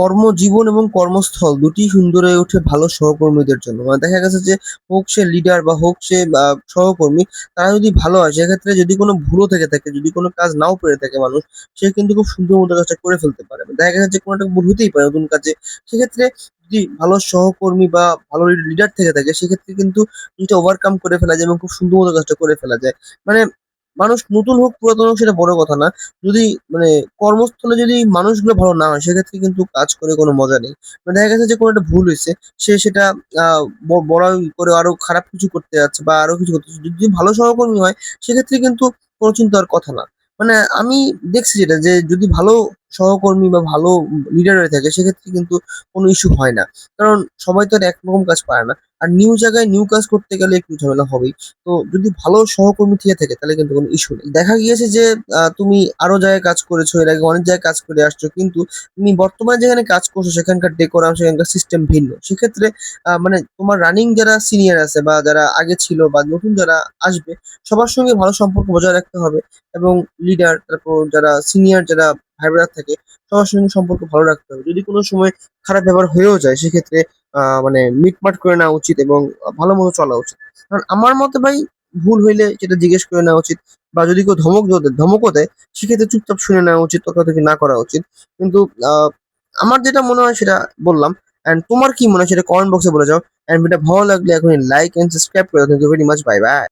কর্মজীবন এবং কর্মস্থল দুটিই সুন্দর হয়ে ওঠে ভালো সহকর্মীদের জন্য। মানে দেখা গেছে যে হোক সে লিডার বা হোক সে সহকর্মী, তারা যদি ভালো হয় সেক্ষেত্রে যদি কোনো ভুলও থেকে থাকে, যদি কোনো কাজ নাও পেরে থাকে মানুষ, সে কিন্তু খুব সুন্দর মতো কাজটা করে ফেলতে পারে। দেখা গেছে যে কোনো একটা ভুল হতেই পারে নতুন কাজে। সেক্ষেত্রে যদি ভালো সহকর্মী বা ভালো লিডার থেকে থাকে সেক্ষেত্রে কিন্তু জিনিসটা ওভারকাম করে ফেলা যায় এবং খুব সুন্দর মতো কাজটা করে ফেলা যায়। মানে মানুষ নতুন হোক পুরাতন হোক সেটা বড় কথা না। যদি মানে কর্মস্থলে যদি মানুষগুলো ভালো না হয় সেক্ষেত্রে কিন্তু কাজ করে কোনো মজা নেই। মানে দেখা গেছে যে কোনো একটা ভুল হইছে, সে সেটা বড়াই করে আরো খারাপ কিছু করতে যাচ্ছে বা আরো কিছু করতেছে। যদি ভালো সহকর্মী হয় সেক্ষেত্রে কিন্তু কোনো চিন্তার কথা না। মানে আমি দেখছি যেটা যে যদি ভালো সহকর্মী বা ভালো লিডার হয়ে থাকে সেক্ষেত্রে কিন্তু কোনো ইস্যু হয় না। কারণ সবাই তো আর একরকম কাজ পারে না। আর নিউ জায়গায় নিউ কাজ করতে গেলে একটু ঝামেলা হবেই। তো যদি ভালো সহকর্মী থেকে থাকে তাহলে কিন্তু কোনো ইস্যু নেই। দেখা গিয়েছে যে তুমি আরো জায়গায় কাজ করেছো, এর আগে অনেক জায়গায় কাজ করে আসছো, কিন্তু তুমি বর্তমানে যেখানে কাজ করছো সেখানকার ডেকোরাম, সেখানকার সিস্টেম ভিন্ন। সেক্ষেত্রে মানে তোমার রানিং যারা সিনিয়র আছে বা যারা আগে ছিল বা নতুন যারা আসবে, সবার সঙ্গে ভালো সম্পর্ক বজায় রাখতে হবে। এবং লিডার, তারপর যারা সিনিয়র যারা ভাই ব্রাদার থাকে, সবার সঙ্গে সম্পর্ক ভালো রাখতে হবে। যদি কোনো সময় খারাপ ব্যবহার হয়েও যায় সেক্ষেত্রে মানে মিটমাট করে নেওয়া উচিত এবং ভালো মতো চলা উচিত। কারণ আমার মতে ভাই, ভুল হইলে সেটা জিজ্ঞেস করে নেওয়া উচিত। বা যদি কেউ ধমকও দেয় সেক্ষেত্রে চুপচাপ শুনে নেওয়া উচিত, তর্কাতর্কি না করা উচিত। কিন্তু আহ, আমার যেটা মনে হয় সেটা বললাম। এন্ড তোমার কি মনে হয় সেটা কমেন্ট বক্সে বলে যাও। এন্ড ভিডিও ভালো লাগলে এখনই লাইক এন্ড সাবস্ক্রাইব করে দাও। Thank you very much, bye by.